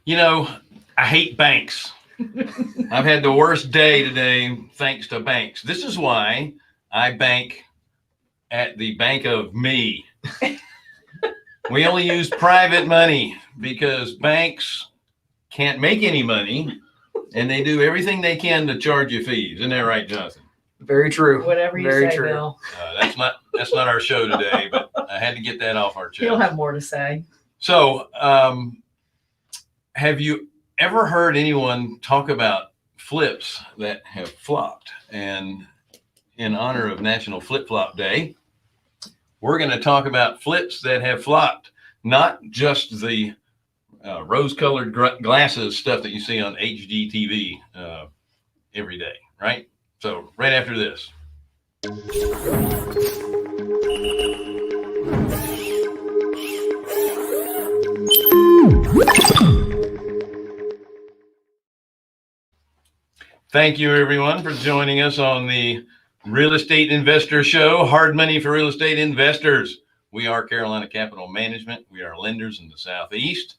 You know, I hate banks. I've had the worst day today thanks to banks. This is why I bank at the bank of me. We only use private money because banks can't make any money and they do everything they can to charge you fees. Isn't that right, Jonathan? Very true. Whatever you Very say, true. Bill. That's not our show today, but I had to get that off our chest. He'll have more to say. So, have you ever heard anyone talk about flips that have flopped? And in honor of National Flip Flop Day, we're going to talk about flips that have flopped, not just the rose-colored glasses stuff that you see on HGTV every day, right? So right after this. Thank you, everyone, for joining us on the Real Estate Investor Show, Hard Money for Real Estate Investors. We are Carolina Capital Management. We are lenders in the Southeast.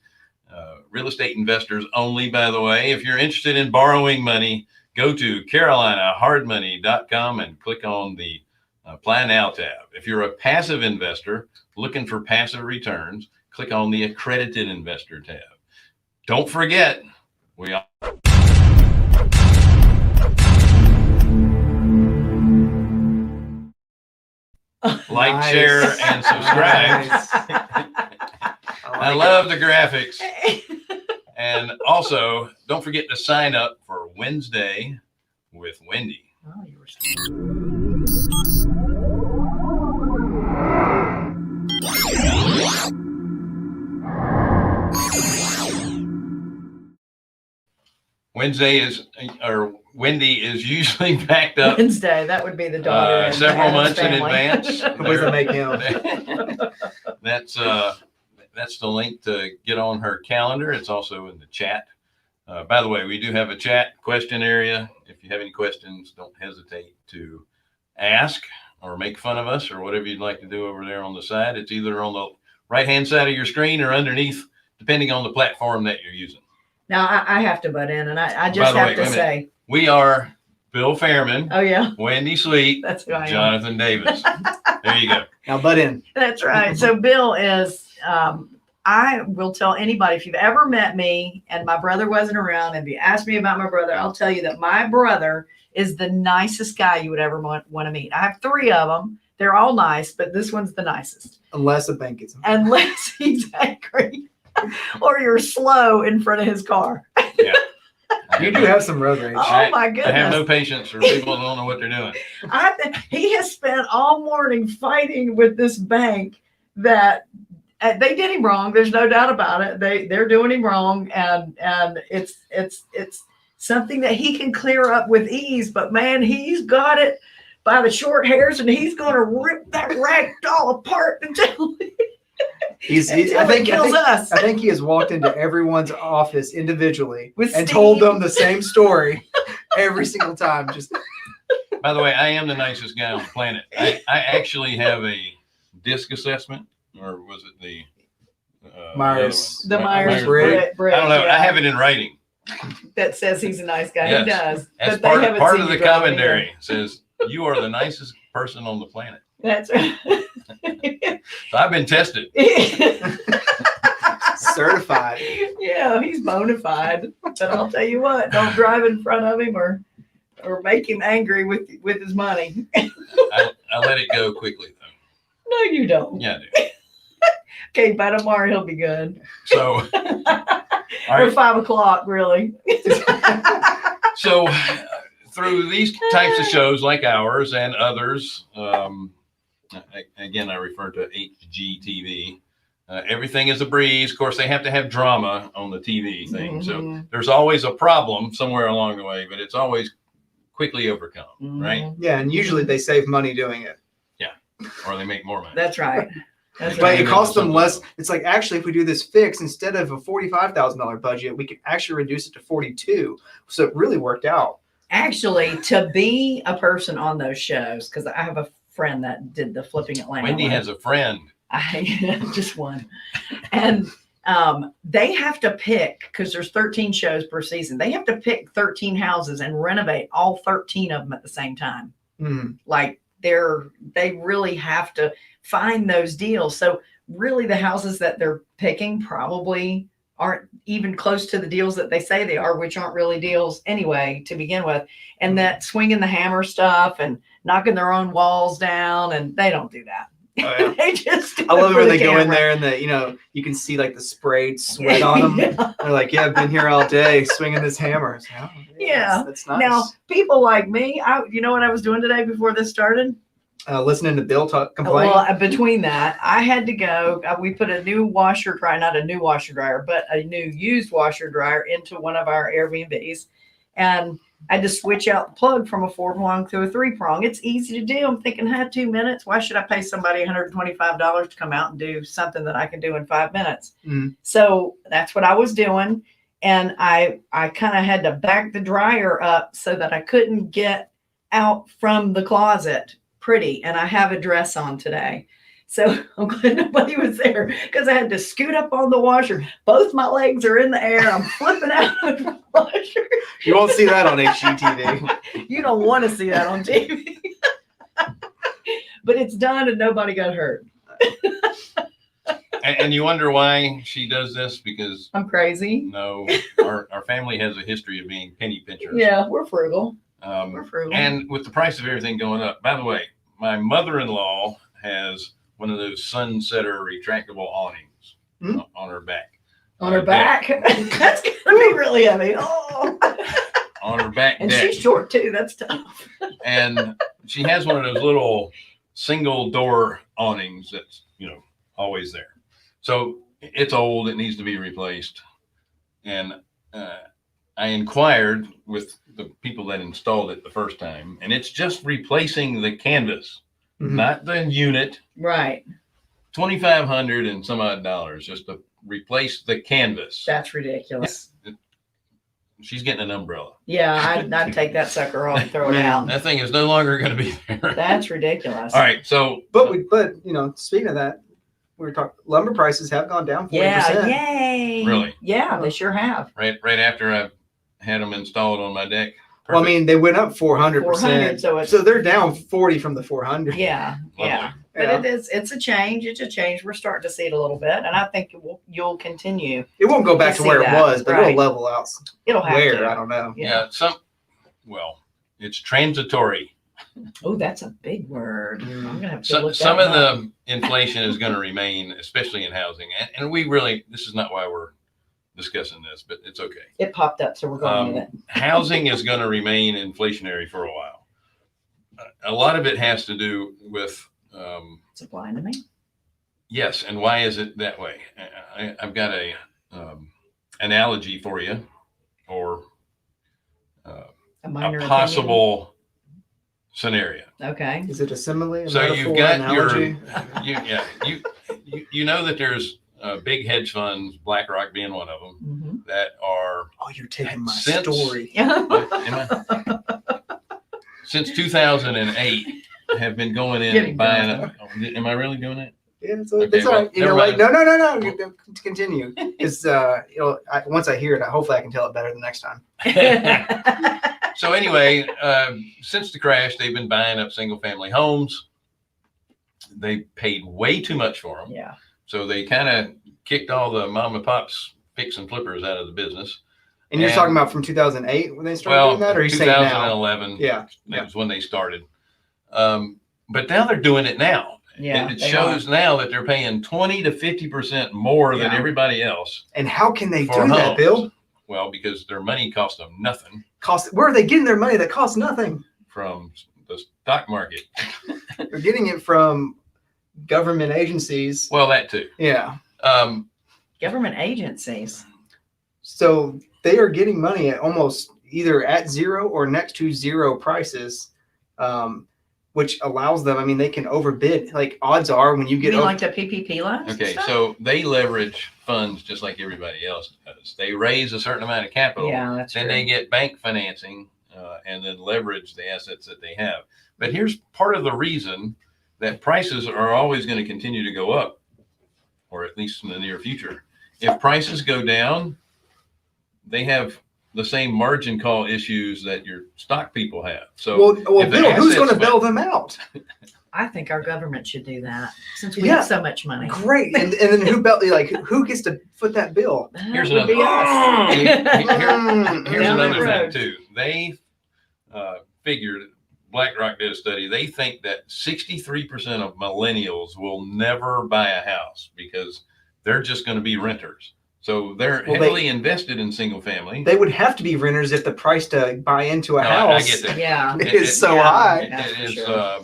Real estate investors only, by the way. If you're interested in borrowing money, go to carolinahardmoney.com and click on the Apply Now tab. If you're a passive investor looking for passive returns, click on the Accredited Investor tab. Don't forget, we are like, Nice. share, and subscribe. Nice. I love the graphics. And also, don't forget to sign up for Wednesday with Wendy. Oh, you were Wendy is usually backed up Wednesday. That would be the daughter. and several Adam's months in family. advance. What does that make him? That's the link to get on her calendar. It's also in the chat. By the way, we do have a chat question area. If you have any questions, don't hesitate to ask or make fun of us or whatever you'd like to do over there on the side. It's either on the right-hand side of your screen or underneath, depending on the platform that you're using. Now, I have to butt in, and I just have to say. We are Bill Fairman, Oh, yeah. Wendy Sweet, That's who I am. Jonathan Davis. There you go. Now butt in. That's right. So Bill is, I will tell anybody, if you've ever met me and my brother wasn't around, and if you ask me about my brother, I'll tell you that my brother is the nicest guy you would ever want to meet. I have 3 of them. They're all nice, but this one's the nicest. Unless a bank is. Unless he's angry or you're slow in front of his car. Yeah. You do have some road rage. Oh, my goodness. I have no patience for people who don't know what they're doing. He has spent all morning fighting with this bank that they did him wrong. There's no doubt about it. They're doing him wrong, and it's something that he can clear up with ease. But man, he's got it by the short hairs, and he's going to rip that rag doll apart until it kills us. I think he has walked into everyone's office individually With and Steve. told them the same story every single time. Just By the way, I am the nicest guy on the planet. I actually have a disc assessment, or was it the Myers. The Myers-Briggs. Briggs, I don't know. yeah, I have it in writing. that says he's a nice guy. Yes. He does. As But they haven't part seen of you the driving commentary, it says, you are the nicest person on the planet. That's right. So I've been tested. certified. Yeah, he's bona fide. But I'll tell you what, don't drive in front of him or make him angry with his money. I let it go quickly, though. No, you don't. Yeah, I do. Okay, by tomorrow he'll be good. So, all Or right. 5 o'clock, really. So through these types of shows like ours and others, again, I refer to HGTV. Everything is a breeze. Of course, they have to have drama on the TV thing. So Mhm. there's always a problem somewhere along the way, but it's always quickly overcome, right? Mhm. Yeah, and usually they save money doing it. Or they make more money. That's right. That's But right. it costs them Something less. else. It's like, actually, if we do this fix, instead of a $45,000 budget, we can actually reduce it to 42. So it really worked out. Actually, to be a person on those shows, because I have a friend that did the Flipping Atlanta. Wendy one. has a friend. I just one. And They have to pick, because there's 13 shows per season. They have to pick 13 houses and renovate all 13 of them at the same time. Mhm. Like they really have to find those deals. So really the houses that they're picking probably aren't even close to the deals that they say they are, which aren't really deals anyway to begin with. And that swinging the hammer stuff and knocking their own walls down, and they don't do that. Oh, yeah. They just do I love it for when the they go in camera. there and you can see like the sprayed sweat on them. Yeah. They're like, yeah, I've been here all day swinging this hammer. It's like, oh, Yeah. that's nice. Now, people like me, you know what I was doing today before this started? Listening to Bill complain. Well, between that, I had to go. We put a new washer dryer, not a new washer dryer, but a new used washer dryer into one of our Airbnbs. And I had to switch out the plug from a 4-prong to a 3-prong. It's easy to do. I'm thinking, 2 minutes. Why should I pay somebody $125 to come out and do something that I can do in 5 minutes? Mhm. So that's what I was doing. And I kind of had to back the dryer up so that I couldn't get out from the closet pretty. And I have a dress on today. So I'm glad nobody was there because I had to scoot up on the washer. Both my legs are in the air. I'm flipping out of the washer. You won't see that on HGTV. You don't want to see that on TV. But it's done and nobody got hurt. And you wonder why she does this? Because I'm crazy. no, our family has a history of being penny pinchers. Yeah, we're frugal. We're frugal. And with the price of everything going up, by the way, my mother-in-law has one of those sunsetter retractable awnings on her back. On her back? That's going to be really heavy. Oh. On her back And deck. she's short too. That's tough. And she has one of those little single door awnings that's, always there. So it's old. It needs to be replaced. And I inquired with the people that installed it the first time, and it's just replacing the canvas, not the unit. Right. $2,500 and some odd dollars just to replace the canvas. That's ridiculous. She's getting an umbrella. Yeah, I'd take that sucker off and throw it out. That thing is no longer going to be there. That's ridiculous. All right, so But speaking of that, we were talking lumber prices have gone down 40%. Yeah, yay. Really? Yeah, they sure have. right after I had them installed on my deck. Well, I mean, they went up 400%. 400, so they're down 40 from the 400. Yeah, yeah. But it's a change. It's a change. We're starting to see it a little bit, and I think you'll continue. It won't go back to see where that, it was, but right. it'll level out. It'll have Where? to. I don't know. Yeah. It's transitory. Oh, that's a big word. I'm gonna have to Some look of that up. the inflation is going to remain, especially in housing. And we really, this is not why we're discussing this, but it's okay. It popped up, so we're going with it. Housing is going to remain inflationary for a while. A lot of it has to do with, Supply and demand. yes. And why is it that way? I've got a analogy for you, or A minor a possible scenario. opinion. Okay. Is it a simile? A So metaphor, you've got analogy? you know that there's big hedge funds, BlackRock being one of them, Mm-hmm. that are Oh, you're taking my Since- story. since 2008 have been going in Getting and buying better. it. Am I really doing it? Yeah, it's Okay, all right. well, Like, never no. Continue. Because once I hear it, hopefully I can tell it better the next time. So anyway, since the crash, they've been buying up single family homes. They paid way too much for them. Yeah. So they kind of kicked all the mom and pops fix and flippers out of the business. And you're And- talking about from 2008 when they started Well, doing that, or are you saying now? 2011. Yeah. That was when they started. But now they're doing it now. Yeah. And it they shows now that they're paying 20 to 50% more than Yeah. everybody else And how can they for do that, homes. Bill? Well, because their money costs them nothing Where are they getting their money that costs nothing? from the stock market. They're getting it from government agencies. Well, that too. Yeah. Government agencies. So they are getting money at almost either at zero or next to zero prices, which allows them, I mean, they can overbid. Like odds are when you You get mean over, like the PPP loans? and Okay, stuff? so they leverage funds just like everybody else does. They raise a certain amount of capital. Yeah, that's Then true. they get bank financing and then leverage the assets that they have. But here's part of the reason that prices are always going to continue to go up, or at least in the near future, if prices go down, they have the same margin call issues that your stock people have. So well, if the Bill, who's assets going to fa- bail them out? I think our government should do that since we Yeah. have so much money. Great. And then who gets to foot that bill? Here's That would be us. Here's Down the another thing road. too. They figured, BlackRock did a study. They think that 63% of millennials will never buy a house because they're just going to be renters. So they're Well, heavily invested in single family. They would have to be renters if the price to buy into a No, house I get that. Yeah. is so Yeah. high. That's for It's sure.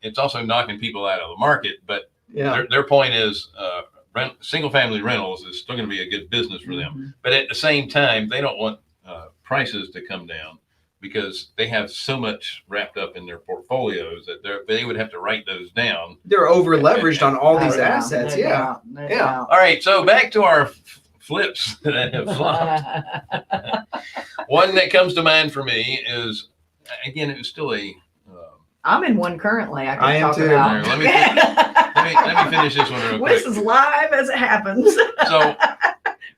it's also knocking people out of the market. But Yeah. their point is, single family rentals is still going to be a good business for them. Mhm. But at the same time, they don't want prices to come down because they have so much wrapped up in their portfolios that they would have to write those down. They're over leveraged on all these Oh, yeah. assets. No Yeah. doubt. No Yeah. doubt. All right, so back to our flips that have flopped. One that comes to mind for me is, again, it was still a. I'm in one currently. I can I am talk too. about. Let me finish this one real quick. This is live as it happens. So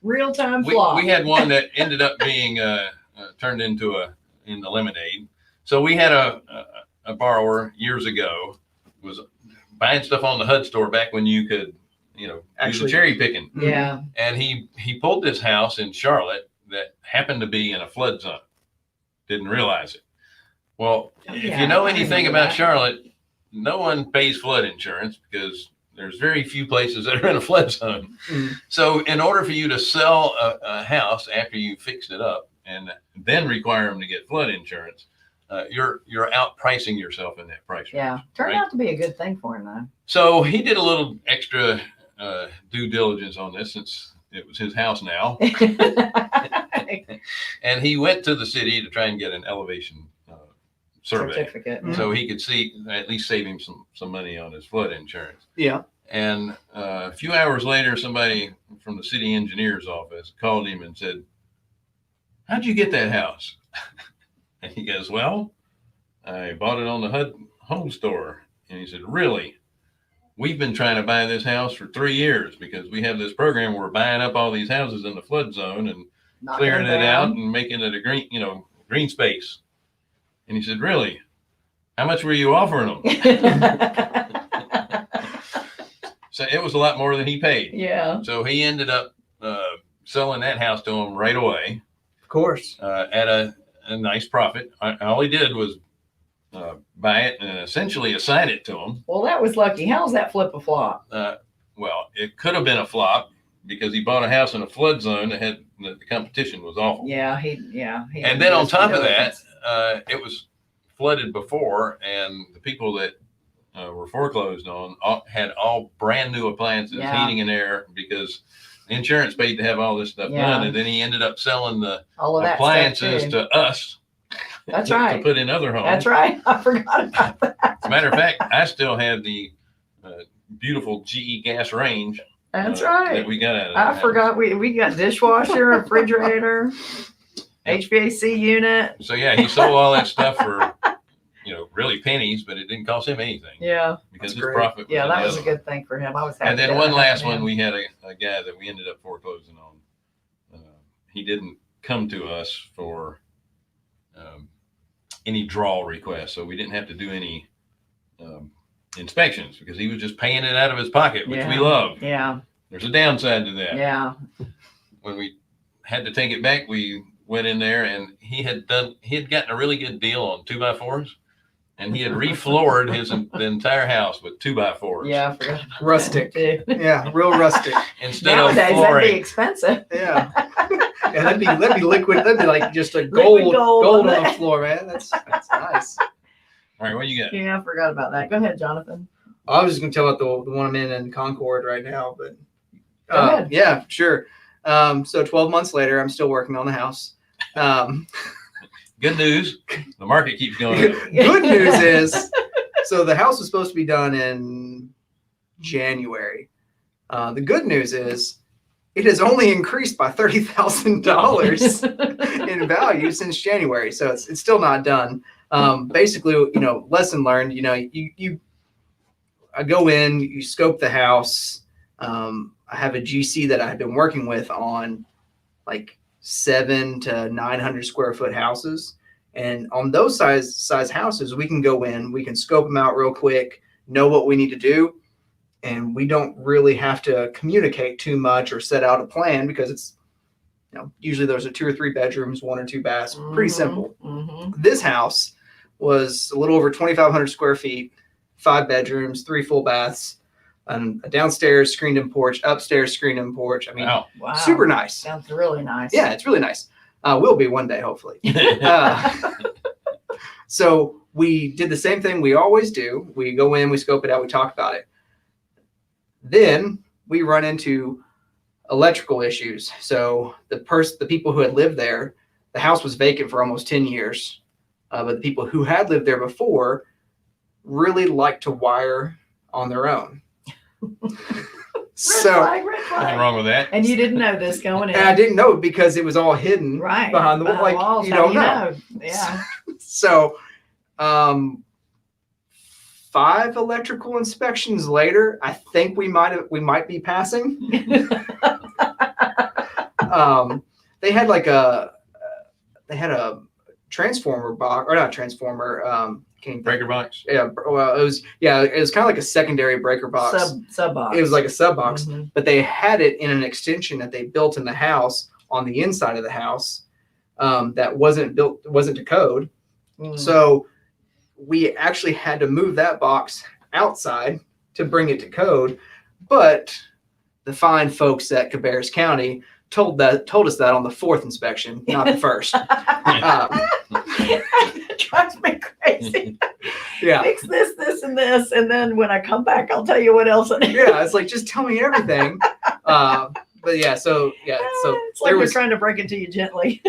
Real time we flop. had one that ended up being turned into in the lemonade. So we had a borrower years ago was buying stuff on the HUD store back when you could, do the Actually- cherry picking. Yeah. And he pulled this house in Charlotte that happened to be in a flood zone. Didn't realize it. Well, if Yeah, you know I anything remember about that. Charlotte, no one pays flood insurance because there's very few places that are in a flood zone. Mm. So in order for you to sell a house after you fixed it up and then require them to get flood insurance, you're outpricing yourself in that price range. Yeah. Turned Right. out to be a good thing for him though. So he did a little extra due diligence on this since it was his house now. And he went to the city to try and get an elevation survey Certificate. Mhm. so he could at least save him some money on his flood insurance. Yeah. And a few hours later, somebody from the city engineer's office called him and said, "How'd you get that house?" And he goes, "Well, I bought it on the HUD home store." And he said, "Really? We've been trying to buy this house for 3 years because we have this program where we're buying up all these houses in the flood zone and Knocking clearing them it out down. and making it a green space." And he said, "Really? How much were you offering them?" So it was a lot more than he paid. Yeah. So he ended up selling that house to him right away Of course. at a nice profit. All he did was buy it and essentially assign it to him. Well, that was lucky. How's that flip a flop? Well, it could have been a flop because he bought a house in a flood zone that had the competition was awful. Yeah. He And then on did top of due that, diligence. it was flooded before, and the people that were foreclosed on had all brand new appliances, Yeah. heating and air, because the insurance paid to have all this stuff Yeah. done. And then he ended up selling the all of that appliances stuff too. to us That's to right. put in other homes. That's right. I forgot about that. As a matter of fact, I still have the beautiful GE gas range. That's that right. we got out of I that forgot we got dishwasher, refrigerator, HVAC unit. house. So yeah, he sold all that stuff for really pennies, but it didn't cost him anything Yeah. because That's his great. profit was Yeah, in that the was a other one. good thing for him. I was happy. And then that one happened last to one, him. we had a guy that we ended up foreclosing on. He didn't come to us for any draw requests, so we didn't have to do any inspections because he was just paying it out of his pocket, which we Yeah. love. Yeah. There's a downside to that. Yeah. When we had to take it back, we went in there and he had gotten a really good deal on 2x4s, and he had refloored the entire house with 2x4s. Yeah. I forgot about Rustic. that, too. Yeah. Real rustic. Instead Nowadays, of that'd be flooring. expensive. Yeah. Yeah, that'd be liquid. That'd be like just a Liquid gold gold on on the that. floor, man. That's nice. All right, what you got? Yeah, I forgot about that. Go ahead, Jonathan. I was just gonna tell about the one I'm in Concord right now, but Go ahead. yeah, sure. So 12 months later, I'm still working on the house. Good news, the market keeps going up. Good news is, so the house was supposed to be done in January. The good news is, it has only increased by $30,000 in value since January. So it's still not done. Basically, lesson learned. I go in, you scope the house, I have a GC that I've been working with on like 700 to 900 square foot houses. And on those size houses, we can go in, we can scope them out real quick, know what we need to do. And we don't really have to communicate too much or set out a plan because it's, usually there's a 2 or 3 bedrooms, 1 or 2 baths, pretty simple. This house was a little over 2,500 square feet, 5 bedrooms, 3 full baths, a downstairs screened-in porch, upstairs screened-in porch. I mean, Wow. super nice. Sounds really nice. Yeah, it's really nice. Will be one day, hopefully. So we did the same thing we always do. We go in, we scope it out, we talk about it. Then we run into electrical issues. So the people who had lived there, the house was vacant for almost 10 years. But the people who had lived there before really liked to wire on their own. Red Nothing flag. wrong with that. And you didn't know this going in. And I didn't know because it was all hidden behind the wall. Like, walls. you How don't do know. Yeah. So, 5 electrical inspections later, I think we might be passing. They had a transformer box, or not transformer, Breaker box. Yeah, well, it was kind of like a secondary breaker box. Sub box. It was like a sub box, Mhm. but they had it in an extension that they built in the house on the inside of the house that wasn't to code. Mm. So we actually had to move that box outside to bring it to code. But the fine folks at Cabarrus County told us that on the 4th inspection, not the first. It drives me crazy. Yeah. Fix this, and this, and then when I come back, I'll tell you what else I need. Yeah, it's like, just tell me everything. But yeah, so It's like they're trying to break it to you gently.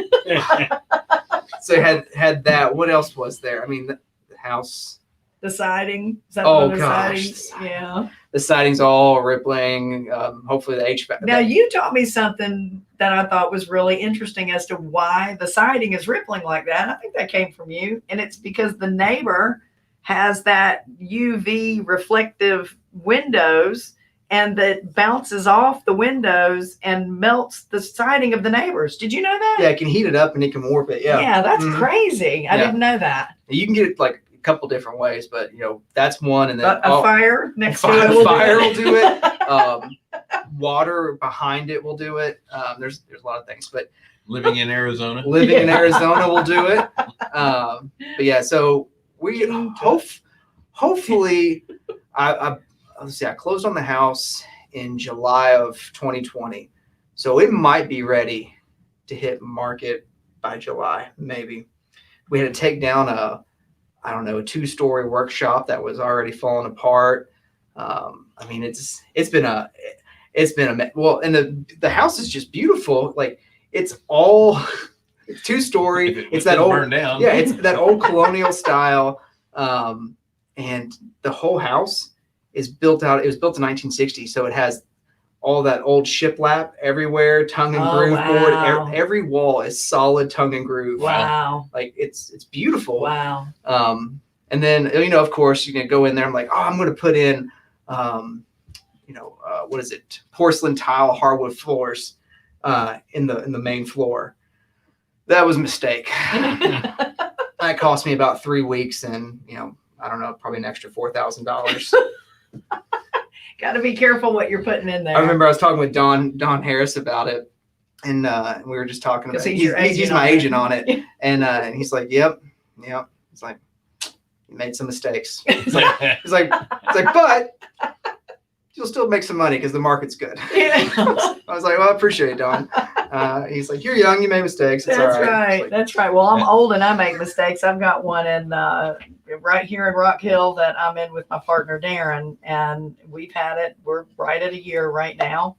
So had that. What else was there? I mean, the house. The siding. Is that Oh the gosh, siding? Yeah. The siding's all rippling. Hopefully the HVAC. Now you taught me something that I thought was really interesting as to why the siding is rippling like that. I think that came from you, and it's because the neighbor has that UV reflective windows, and that bounces off the windows and melts the siding of the neighbors. Did you know that? Yeah, it can heat it up and it can warp it. Yeah. Yeah, that's Mhm. crazy. I didn't know that. You can get it like a couple different ways, but that's one. And then A fire next to fire, it. fire will do it. Water behind it will do it. There's a lot of things, but Living in Arizona. living in Arizona will do it. But yeah, so we hopefully let's see, I closed on the house in July of 2020. So it might be ready to hit market by July, maybe. We had to take down a 2-story workshop that was already falling apart. I mean, it's been a well, and the house is just beautiful. Like, it's all 2-story. It's that old, burned down. yeah, it's that old colonial style. And the whole house is built out. It was built in 1960, so it has all that old shiplap everywhere, tongue and groove board. Wow. Every wall is solid tongue and groove. Wow. Like, it's beautiful. Wow. And then, of course, you can go in there. I'm like, I'm going to put in, what is it? Porcelain tile hardwood floors in the main floor. That was a mistake. That cost me about 3 weeks, and I don't know, probably an extra $4,000. Got to be careful what you're putting in there. I remember I was talking with Don Harris about it, and we were just talking about it. He's my agent on it, and he's like, yep. He's like, you made some mistakes. He's like, but you'll still make some money because the market's good. Yeah. I was like, well, I appreciate it, Don. He's like, you're young, you made mistakes. It's That's all right. right. Like, That's right. Well, I'm old and I make mistakes. I've got one in right here in Rock Hill that I'm in with my partner Darren, and we've had it. We're right at a year right now.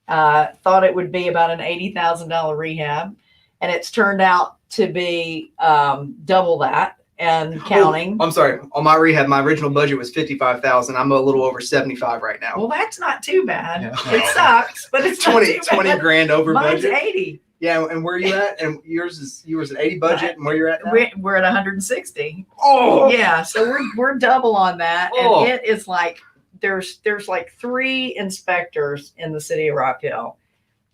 Thought it would be about an $80,000 rehab, and it's turned out to be double that and counting. I'm sorry. On my rehab, my original budget was $55,000. I'm a little over 75 right now. Well, that's not too bad. Yeah. It sucks, but it's 20 not too bad. grand over Mine's budget. 80. Yeah, and where are you at? And yours was an 80 budget, and where you're at now? We're at 160. Oh, Yeah, so we're double on that, Oh. and it is like there's like 3 inspectors in the city of Rock Hill,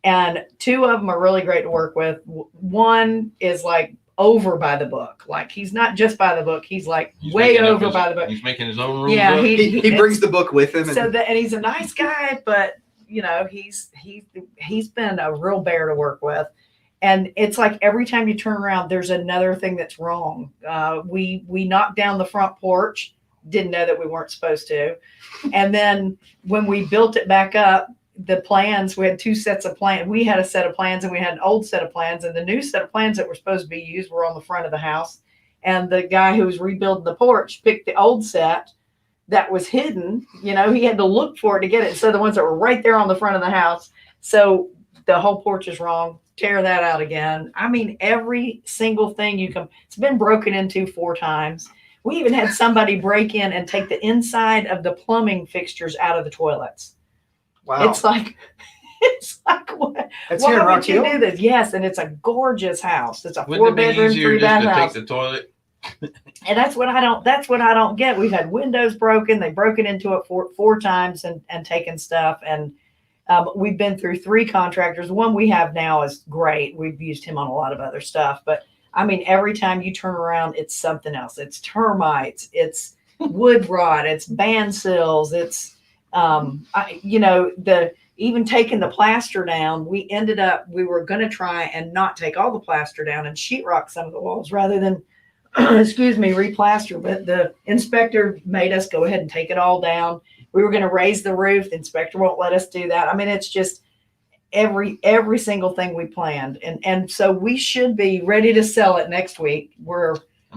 and 2 of them are really great to work with. One is like over by the book. Like he's not just by the book. He's like way over by the book. He's making his own rules. Yeah, up. He brings the book with him. And he's a nice guy, but you know, he's been a real bear to work with. And it's like every time you turn around, there's another thing that's wrong. We knocked down the front porch, didn't know that we weren't supposed to. And then when we built it back up, the plans, we had 2 sets of plans. We had a set of plans and we had an old set of plans, and the new set of plans that were supposed to be used were on the front of the house. And the guy who was rebuilding the porch picked the old set that was hidden. You know, he had to look for it to get it. So the ones that were right there on the front of the house. So the whole porch is wrong. Tear that out again. I mean, every single thing it's been broken into 4 times. We even had somebody break in and take the inside of the plumbing fixtures out of the toilets. Wow. It's like what? That's Why here in would Rock you Hill? do this? Yes, and it's a gorgeous house. It's a Wouldn't it be 4-bedroom, easier 3-bath just to house. take the toilet? And that's what I don't get. We've had windows broken. They've broken into it 4 times and taken stuff. And we've been through 3 contractors. The one we have now is great. We've used him on a lot of other stuff. But I mean, every time you turn around, it's something else. It's termites. It's wood rot. It's band sills. It's even taking the plaster down. We were going to try and not take all the plaster down and sheetrock some of the walls rather than replaster, but the inspector made us go ahead and take it all down. We were going to raise the roof. The inspector won't let us do that. I mean, it's just every single thing we planned. And so we should be ready to sell it next week.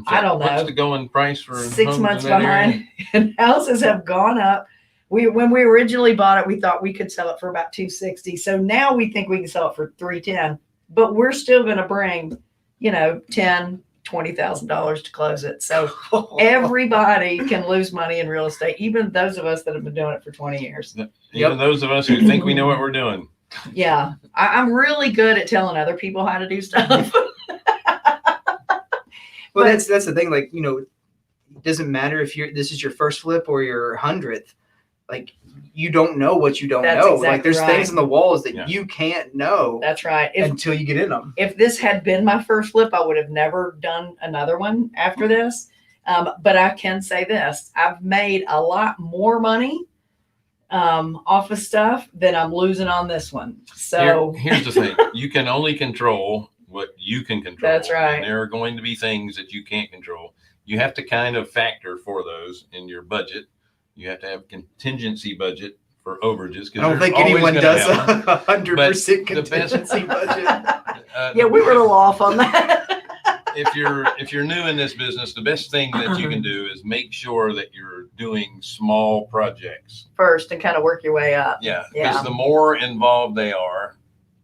I don't know. What's the going price for 6 months behind, and houses have gone up. When we originally bought it, we thought we could sell it for about $260. So now we think we can sell it for $310, but we're still going to bring, $20,000 to close it. So everybody can lose money in real estate, even those of us that have been doing it for 20 years. Even those of us who think we know what we're doing. Yeah. I'm really good at telling other people how to do stuff. Well, that's the thing. Like, it doesn't matter if this is your first flip or your 100th. Like, you don't know what you don't know. Exactly like, there's right. things in the walls that you can't know. That's right. Until you get in them. If this had been my first flip, I would have never done another one after this. But I can say this: I've made a lot more money off of stuff than I'm losing on this one. So here's the thing: you can only control what you can control. That's right. And there are going to be things that you can't control. You have to kind of factor for those in your budget. You have to have contingency budget for overages. I don't think anyone does 100% contingency budget. Yeah, we were a little off on that. If you're new in this business, the best thing that you can do is make sure that you're doing small projects first and kind of work your way up. Yeah, because the more involved they are,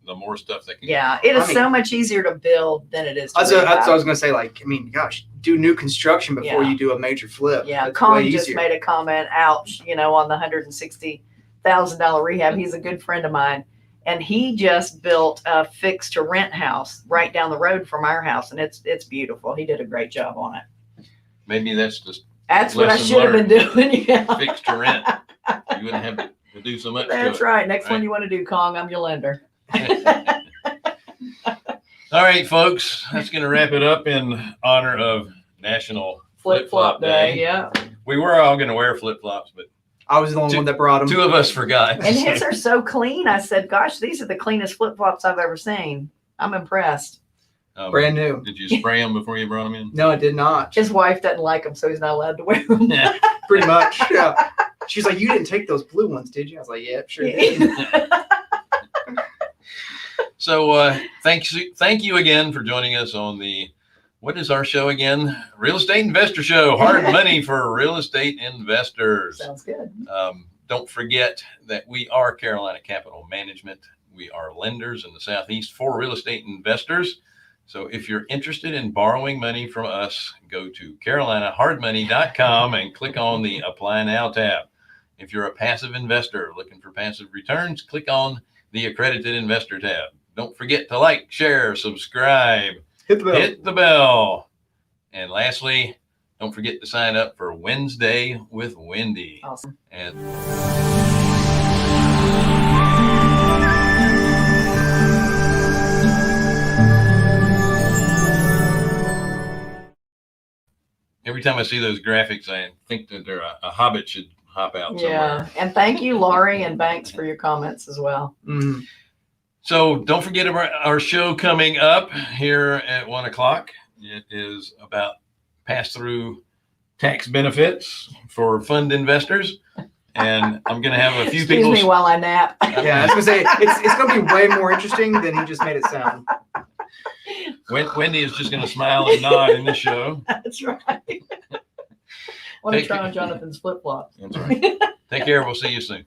the more stuff they can. Yeah, it is so much easier to build than it is to that's what I was going to say. Like, gosh, do new construction before you do a major flip. Yeah, Con just made a comment, ouch, on the $160,000 rehab. He's a good friend of mine. And he just built a fixed to rent house right down the road from our house. And it's beautiful. He did a great job on it. Maybe that's what I should have been doing. Yeah. Fixed to rent. You wouldn't have to do so much. That's right. Next one you want to do, Kong, I'm your lender. All right, folks, that's going to wrap it up in honor of National Flip-Flop Day. Yeah. We were all going to wear flip-flops, but I was the only one that brought them. 2 of us forgot. And his are so clean. I said, gosh, these are the cleanest flip-flops I've ever seen. I'm impressed. Brand new. Did you spray them before you brought them in? No, I did not. His wife doesn't like them, so he's not allowed to wear them. Yeah. Pretty much. Yeah. She's like, you didn't take those blue ones, did you? I was like, yeah, sure did. So thank you again for joining us on what is our show again? Real Estate Investor Show. Hard money for real estate investors. Sounds good. Don't forget that we are Carolina Capital Management. We are lenders in the Southeast for real estate investors. So if you're interested in borrowing money from us, go to carolinahardmoney.com and click on the Apply Now tab. If you're a passive investor looking for passive returns, click on the Accredited Investor tab. Don't forget to like, share, subscribe, Hit the bell. hit the bell. And lastly, Don't forget to sign up for Wednesday with Wendy. Awesome. And every time I see those graphics, I think that a hobbit should hop out somewhere. Yeah. And thank you, Laurie and Banks, for your comments as well. Mhm. So don't forget about our show coming up here at 1:00. It is about pass-through tax benefits for fund investors. And I'm going to have a few Excuse people. me while I nap. Yeah, I was gonna say it's gonna be way more interesting than he just made it sound. Wendy is just going to smile and nod in the show. That's right. I want to Take try it. on Jonathan's flip-flops. That's right. Take care. We'll see you soon.